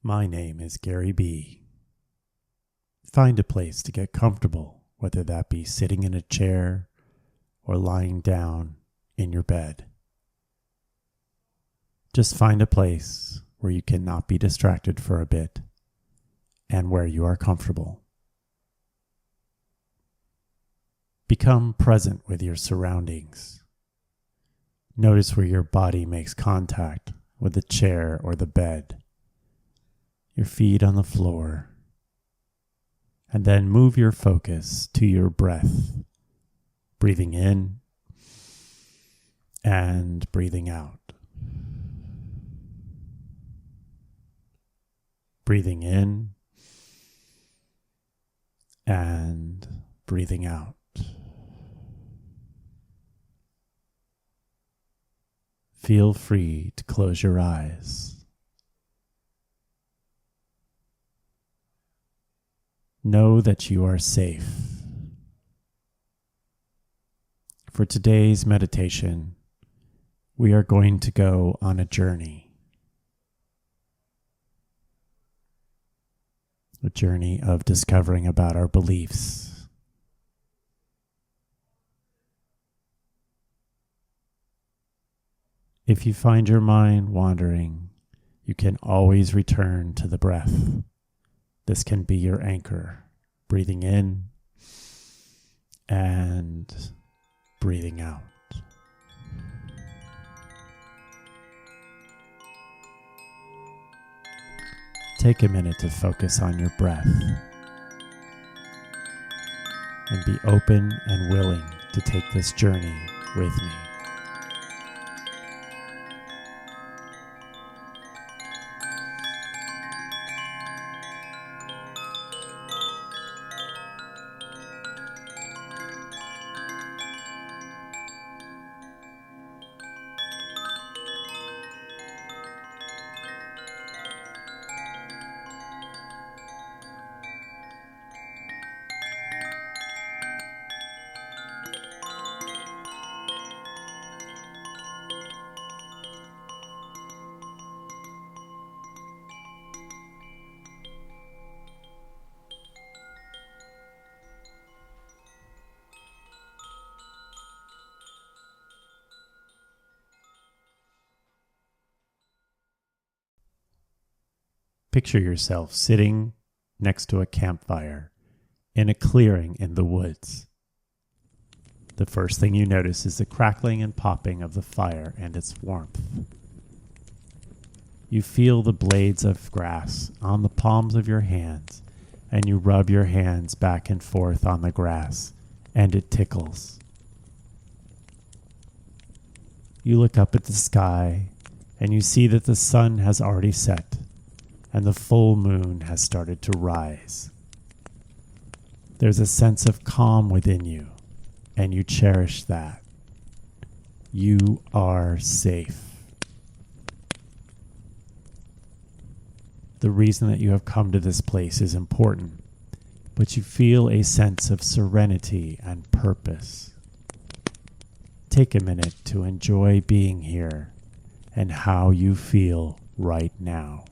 My name is Gary B. Find a place to get comfortable, whether that be sitting in a chair or lying down in your bed. Just find a place where you cannot be distracted for a bit and where you are comfortable. Become present with your surroundings. Notice where your body makes contact with the chair or the bed, your feet on the floor, and then move your focus to your breath, breathing in and breathing out. Breathing in and breathing out. Feel free to close your eyes. Know that you are safe. For today's meditation, we are going to go on a journey. A journey of discovering about our beliefs. If you find your mind wandering, you can always return to the breath. This can be your anchor, breathing in and breathing out. Take a minute to focus on your breath and be open and willing to take this journey with me. Picture yourself sitting next to a campfire in a clearing in the woods. The first thing you notice is the crackling and popping of the fire and its warmth. You feel the blades of grass on the palms of your hands, and you rub your hands back and forth on the grass, and it tickles. You look up at the sky, and you see that the sun has already set, and the full moon has started to rise. There's a sense of calm within you, and you cherish that. You are safe. The reason that you have come to this place is important, but you feel a sense of serenity and purpose. Take a minute to enjoy being here and how you feel right now.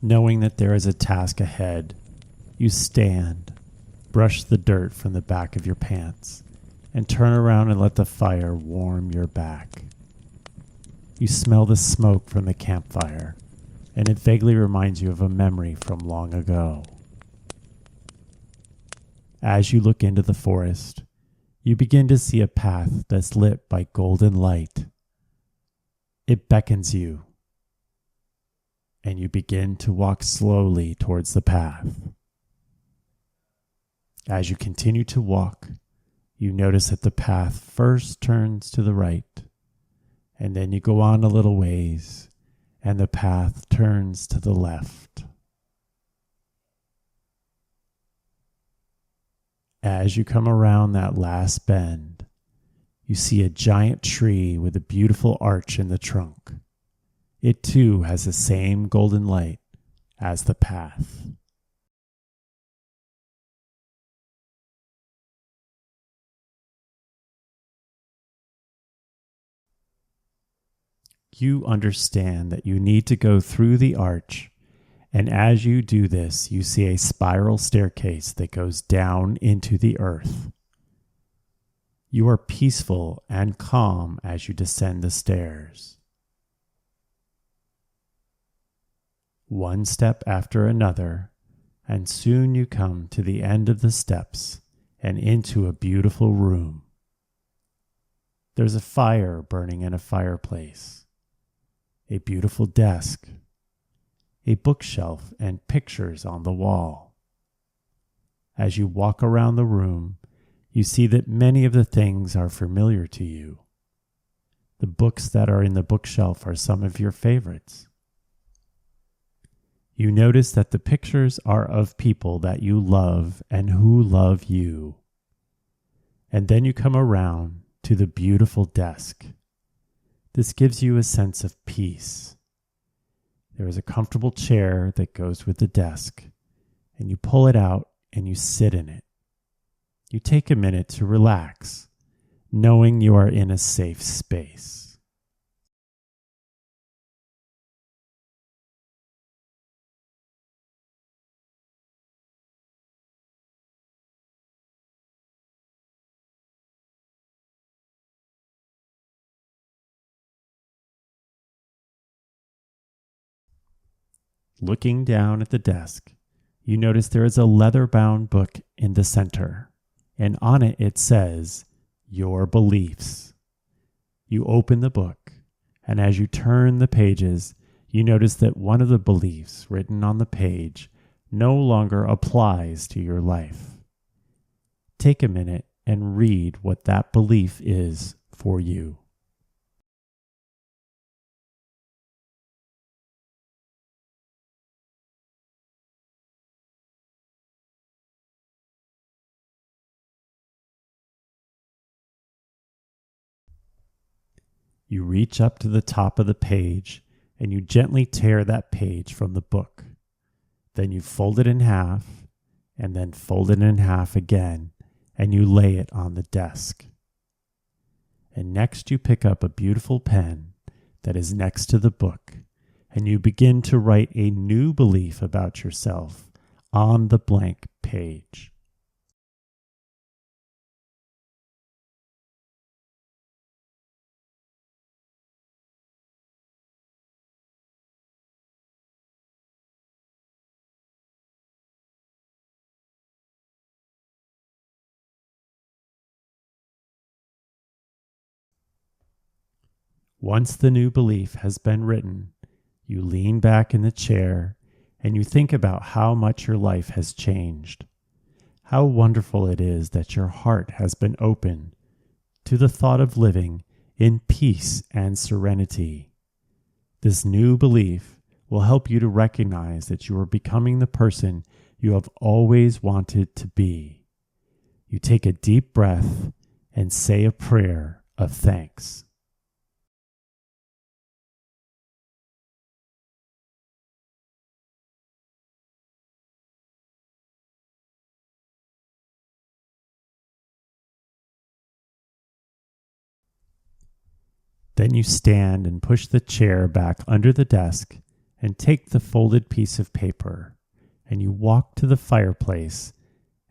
Knowing that there is a task ahead, you stand, brush the dirt from the back of your pants, and turn around and let the fire warm your back. You smell the smoke from the campfire, and it vaguely reminds you of a memory from long ago. As you look into the forest, you begin to see a path that's lit by golden light. It beckons you, and you begin to walk slowly towards the path. As you continue to walk, you notice that the path first turns to the right, and then you go on a little ways, and the path turns to the left. As you come around that last bend, You see a giant tree with a beautiful arch in the trunk. It too has the same golden light as the path. You understand that you need to go through the arch, and as you do this, you see a spiral staircase that goes down into the earth. You are peaceful and calm as you descend the stairs. One step after another, and soon you come to the end of the steps and into a beautiful room. There's a fire burning in a fireplace, a beautiful desk, a bookshelf, and pictures on the wall. As you walk around the room, you see that many of the things are familiar to you. The books that are in the bookshelf are some of your favorites. You notice that the pictures are of people that you love and who love you. And then you come around to the beautiful desk. This gives you a sense of peace. There is a comfortable chair that goes with the desk, and you pull it out and you sit in it. You take a minute to relax, knowing you are in a safe space. Looking down at the desk, you notice there is a leather-bound book in the center, and on it says, "Your Beliefs." You open the book, and as you turn the pages, you notice that one of the beliefs written on the page no longer applies to your life. Take a minute and read what that belief is for you. You reach up to the top of the page and you gently tear that page from the book. Then you fold it in half and then fold it in half again, and you lay it on the desk. And next you pick up a beautiful pen that is next to the book, and you begin to write a new belief about yourself on the blank page. Once the new belief has been written, you lean back in the chair and you think about how much your life has changed. How wonderful it is that your heart has been open to the thought of living in peace and serenity. This new belief will help you to recognize that you are becoming the person you have always wanted to be. You take a deep breath and say a prayer of thanks. Then you stand and push the chair back under the desk and take the folded piece of paper, and you walk to the fireplace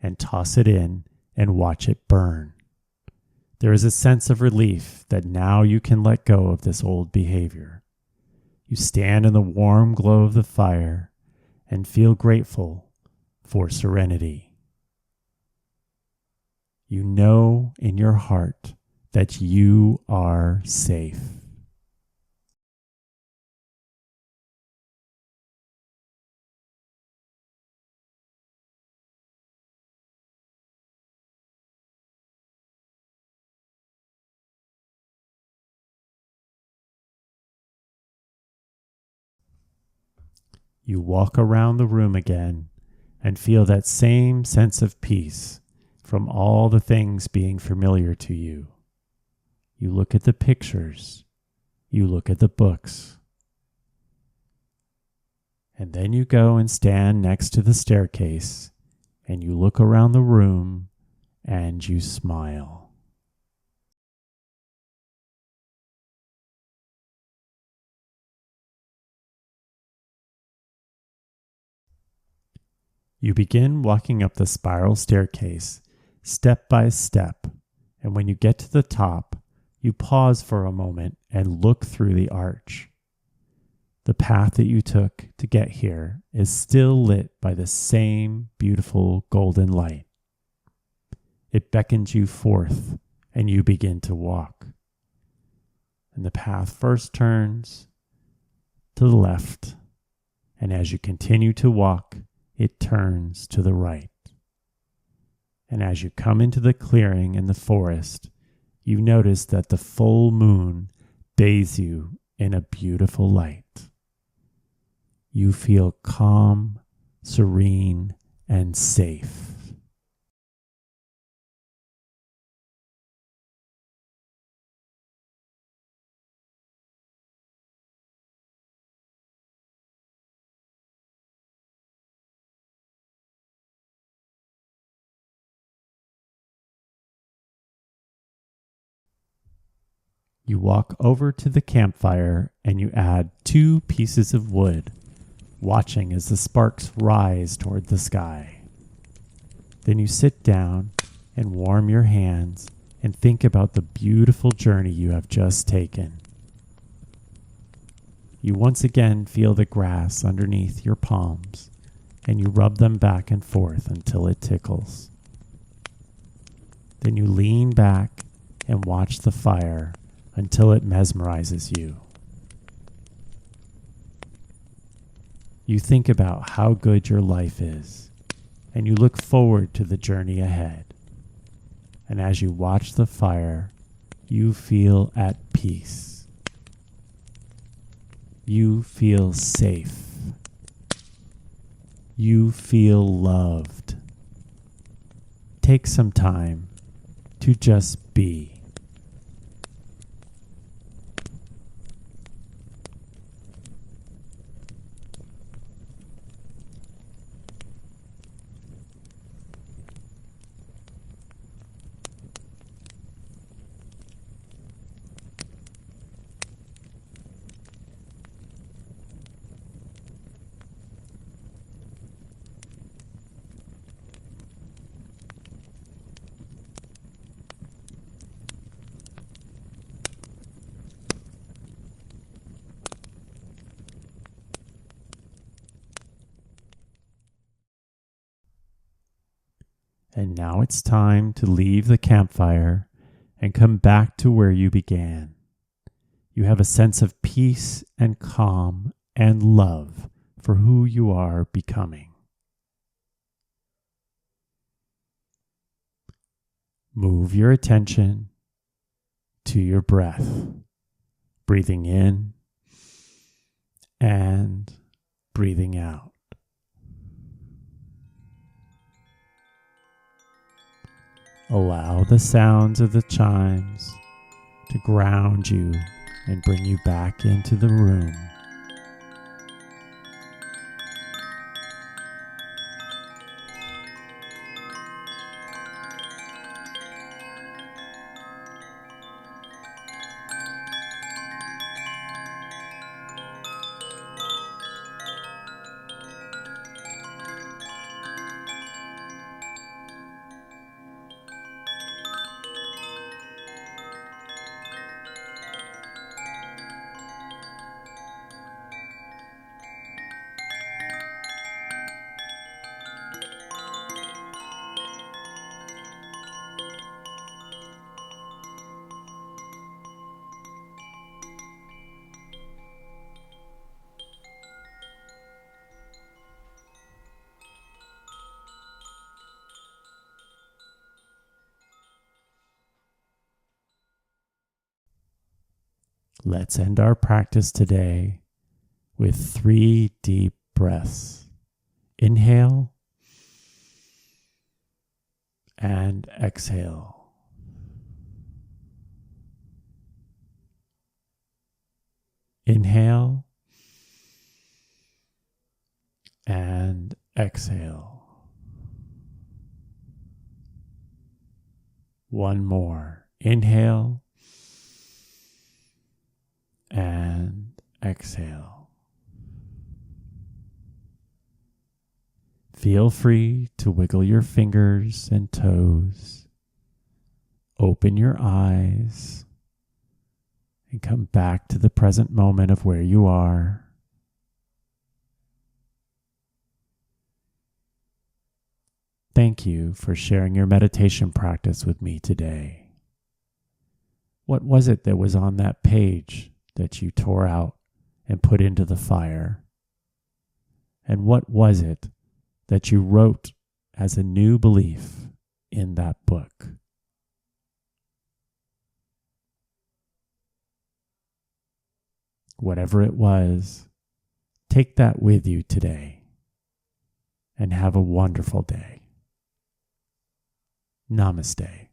and toss it in and watch it burn. There is a sense of relief that now you can let go of this old behavior. You stand in the warm glow of the fire and feel grateful for serenity. You know in your heart that you are safe. You walk around the room again and feel that same sense of peace from all the things being familiar to you. You look at the pictures. You look at the books. And then you go and stand next to the staircase, and you look around the room, and you smile. You begin walking up the spiral staircase, step by step, and when you get to the top, you pause for a moment and look through the arch. The path that you took to get here is still lit by the same beautiful golden light. It beckons you forth, and you begin to walk. And the path first turns to the left, and as you continue to walk, it turns to the right. And as you come into the clearing in the forest, you notice that the full moon bathes you in a beautiful light. You feel calm, serene, and safe. You walk over to the campfire and you add 2 pieces of wood, watching as the sparks rise toward the sky. Then you sit down and warm your hands and think about the beautiful journey you have just taken. You once again feel the grass underneath your palms, and you rub them back and forth until it tickles. Then you lean back and watch the fire until it mesmerizes you. You think about how good your life is, and you look forward to the journey ahead. And as you watch the fire, you feel at peace. You feel safe. You feel loved. Take some time to just be. And now it's time to leave the campfire and come back to where you began. You have a sense of peace and calm and love for who you are becoming. Move your attention to your breath, breathing in and breathing out. Allow the sounds of the chimes to ground you and bring you back into the room. Let's end our practice today with 3 deep breaths. Inhale and exhale. Inhale and exhale. One more. Inhale and exhale. Feel free to wiggle your fingers and toes. Open your eyes and come back to the present moment of where you are. Thank you for sharing your meditation practice with me today. What was it that was on that page that you tore out and put into the fire? And what was it that you wrote as a new belief in that book? Whatever it was, take that with you today and have a wonderful day. Namaste.